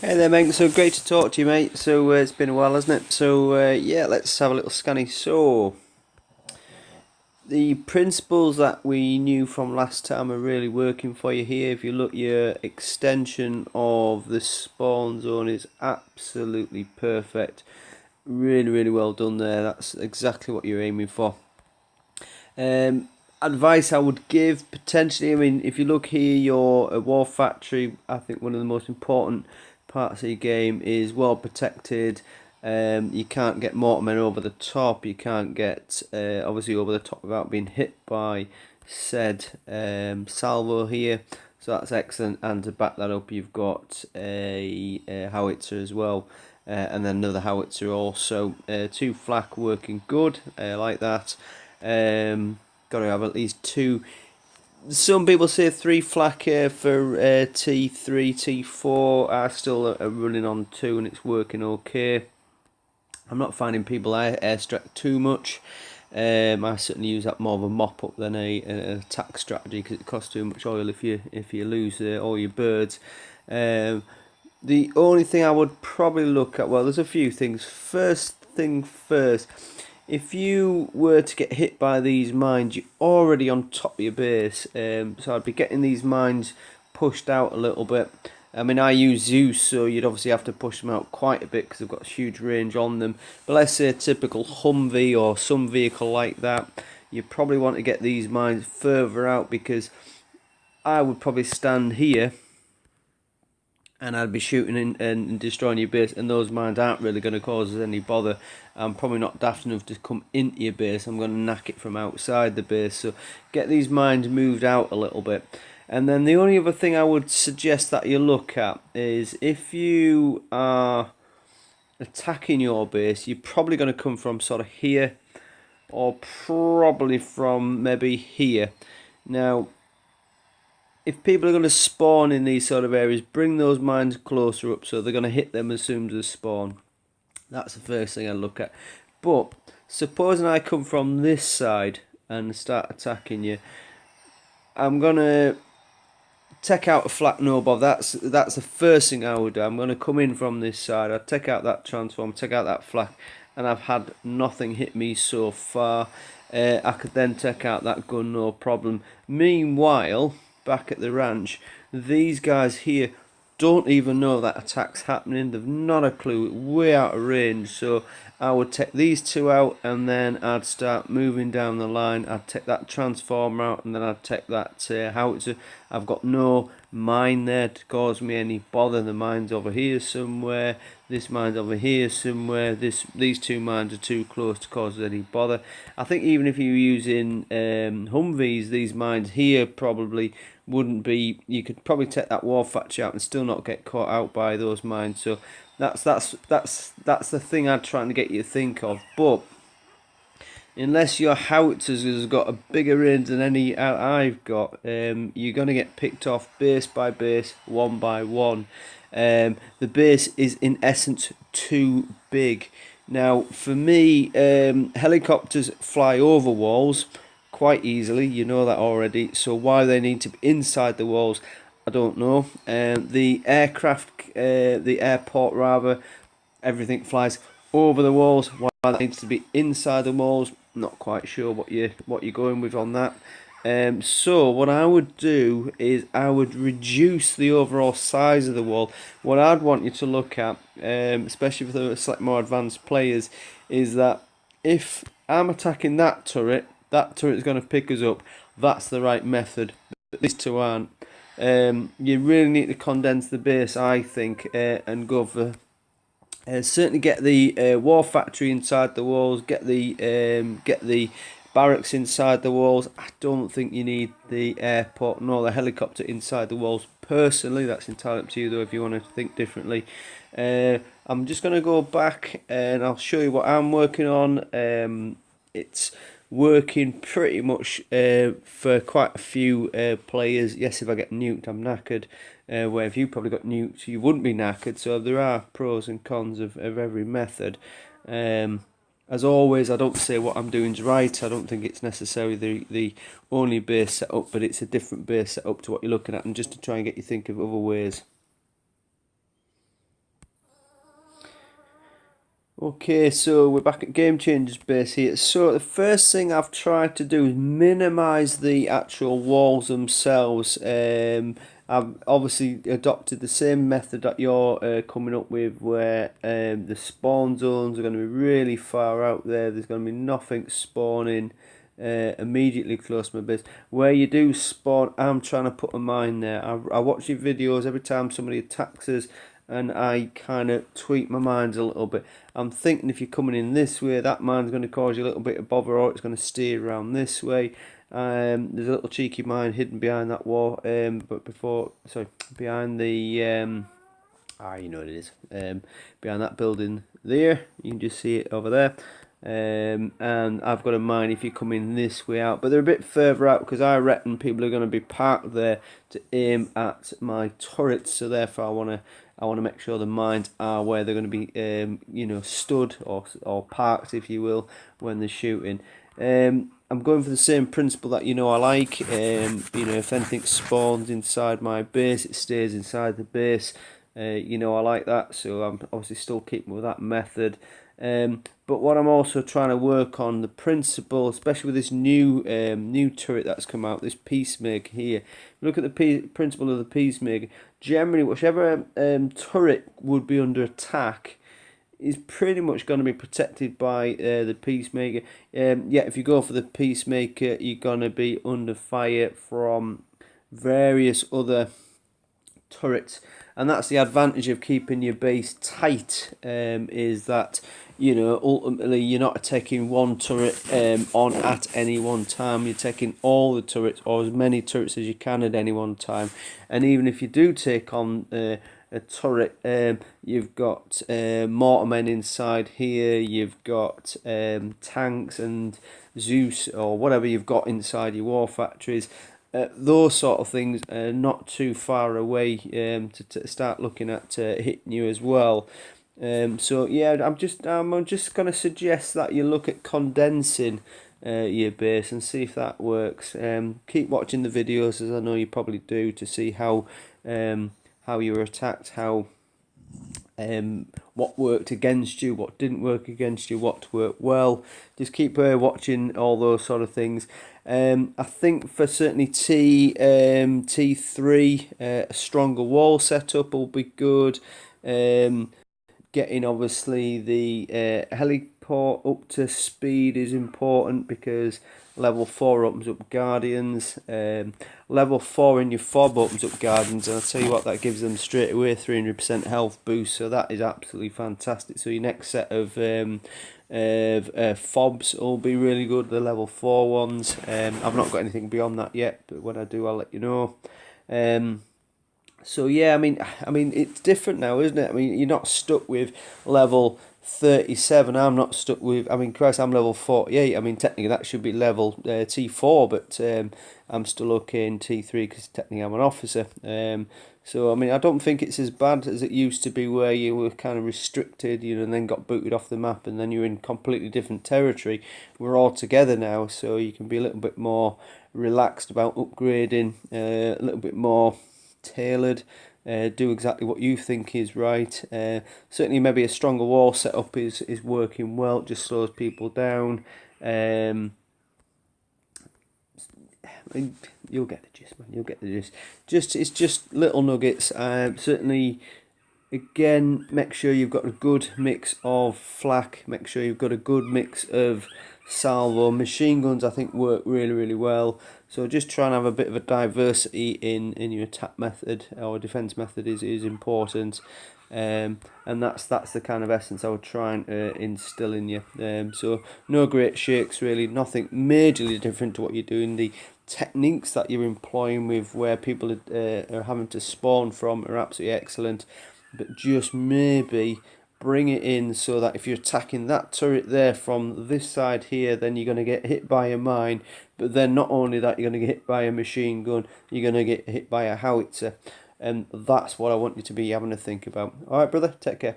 Hey there, mate. So great to talk to you, mate. So it's been a while, hasn't it? So yeah, let's have a little scanny. So the principles that we knew from last time are really working for you here. If you look, your extension of the spawn zone is absolutely perfect. Really, really well done there. That's exactly what you're aiming for. Advice I would give potentially, I mean, if you look here, your war factory, I think one of the most important parts of your game is well protected. You can't get mortarmen over the top. You can't get obviously over the top without being hit by said salvo here. So that's excellent. And to back that up, you've got a howitzer as well, and then another howitzer also. Two flak working good like that. Got to have at least two. Some people say three flak for T3, T4. I still are running on two, and it's working okay. I'm not finding people airstrike too much. I certainly use that more of a mop up than an attack strategy because it costs too much oil if you lose all your birds. The only thing I would probably look at, well, there's a few things. First thing first, if you were to get hit by these mines, you're already on top of your base. So I'd be getting these mines pushed out a little bit. I mean, I use Zeus, so you'd obviously have to push them out quite a bit because they've got huge range on them. But let's say a typical Humvee or some vehicle like that, you probably want to get these mines further out because I would probably stand here and I'd be shooting and destroying your base, and those mines aren't really going to cause us any bother. I'm probably not daft enough to come into your base. I'm going to knack it from outside the base, so get these mines moved out a little bit. And then the only other thing I would suggest that you look at is if you are attacking your base, you're probably going to come from sort of here, or probably from maybe here. Now, if people are going to spawn in these sort of areas, bring those mines closer up so they're going to hit them as soon as they spawn. That's the first thing I look at. But supposing I come from this side and start attacking you, I'm going to take out a flak nobob. That's the first thing I would do. I'm going to come in from this side. I'd take out that transform, take out that flak, and I've had nothing hit me so far. I could then take out that gun, no problem. Meanwhile, back at the ranch, these guys here don't even know that attack's happening. They've not a clue, way out of range. So I would take these two out, and then I'd start moving down the line. I'd take that transformer out, and then I'd take that howitzer. I've got no mine there to cause me any bother. The mine's over here somewhere. This mine's over here somewhere. These two mines are too close to cause any bother. I think even if you're using Humvees, these mines here probably wouldn't be. You could probably take that war factory out and still not get caught out by those mines. So that's the thing I'm trying to get you to think of. But unless your howitzers has got a bigger range than any I've got, you're going to get picked off base by base, one by one. The base is in essence too big. Now, for me, helicopters fly over walls quite easily. You know that already. So why they need to be inside the walls, I don't know. The airport rather, everything flies over the walls. Why that needs to be inside the walls, not quite sure what you're going with on that. So what I would do is I would reduce the overall size of the wall. What I'd want you to look at, especially for the slightly more advanced players, is that if I'm attacking that turret is going to pick us up. That's the right method, but these two aren't. You really need to condense the base, I think, and go for certainly get the war factory inside the walls. Get the barracks inside the walls. I don't think you need the airport nor the helicopter inside the walls. Personally, that's entirely up to you though if you want to think differently. I'm just going to go back and I'll show you what I'm working on. It's working pretty much for quite a few players. Yes, if I get nuked, I'm knackered. Where if you probably got nuked, you wouldn't be knackered. So there are pros and cons of every method. As always, I don't say what I'm doing is right. I don't think it's necessarily the only base setup, but it's a different base setup to what you're looking at, and just to try and get you think of other ways. Okay, so we're back at Game Changers base here. So the first thing I've tried to do is minimise the actual walls themselves. I've obviously adopted the same method that you're coming up with, where the spawn zones are going to be really far out there. There's going to be nothing spawning immediately close to my base. Where you do spawn, I'm trying to put a mine there. I watch your videos every time somebody attacks us, and I kind of tweak my mines a little bit. I'm thinking if you're coming in this way, that mine's going to cause you a little bit of bother, or it's going to steer around this way. There's a little cheeky mine hidden behind that wall, behind the you know what it is. Behind that building there, you can just see it over there. And I've got a mine if you come in this way out, but they're a bit further out because I reckon people are going to be parked there to aim at my turrets. So therefore, I want to make sure the mines are where they're going to be, stood or parked, if you will, when they're shooting. I'm going for the same principle that I like. If anything spawns inside my base, it stays inside the base. I like that, so I'm obviously still keeping with that method. But what I'm also trying to work on, the principle, especially with this new turret that's come out, this peacemaker here. Look at the principle of the peacemaker. Generally, whichever turret would be under attack is pretty much going to be protected by the peacemaker. If you go for the peacemaker, you're going to be under fire from various other turrets, and that's the advantage of keeping your base tight, is that ultimately you're not taking one turret on at any one time. You're taking all the turrets, or as many turrets as you can at any one time. And even if you do take on a turret, you've got mortarmen inside here, you've got tanks and Zeus or whatever you've got inside your war factories. Those sort of things are not too far away to start looking at hitting you as well. I'm just going to suggest that you look at condensing your base and see if that works. Keep watching the videos, as I know you probably do, to see how you were attacked, what worked against you, what didn't work against you, what worked well. Just keep watching all those sort of things. I think for certainly T3, a stronger wall setup will be good. Getting obviously the heliport up to speed is important, because level 4 opens up Guardians. Level 4 in your fob opens up Guardians, and I'll tell you what, that gives them straight away 300% health boost, so that is absolutely fantastic. So your next set of fobs will be really good, the level 4 ones. I've not got anything beyond that yet, but when I do, I'll let you know. It's different now, isn't it? I mean, you're not stuck with level 37. I'm not stuck with. I'm level 48. Technically that should be level T4, but I'm still okay in T3 because technically I'm an officer. I don't think it's as bad as it used to be, where you were kind of restricted, and then got booted off the map, and then you're in completely different territory. We're all together now, so you can be a little bit more relaxed about upgrading, a little bit more tailored, do exactly what you think is right. Certainly maybe a stronger wall setup is working well, it just slows people down. You'll get the gist, man, you'll get the gist. It's just little nuggets. Certainly, again, make sure you've got a good mix of flak, make sure you've got a good mix of salvo. Machine guns I think work really well, so just try and have a bit of a diversity in your attack method or defense method is important. And that's the kind of essence I would try and instill in you. So no great shakes really, nothing majorly different to what you're doing. The techniques that you're employing with where people are having to spawn from are absolutely excellent, but just maybe bring it in so that if you're attacking that turret there from this side here, then you're going to get hit by a mine, but then not only that, you're going to get hit by a machine gun, you're going to get hit by a howitzer, and that's what I want you to be having to think about. Alright brother, take care.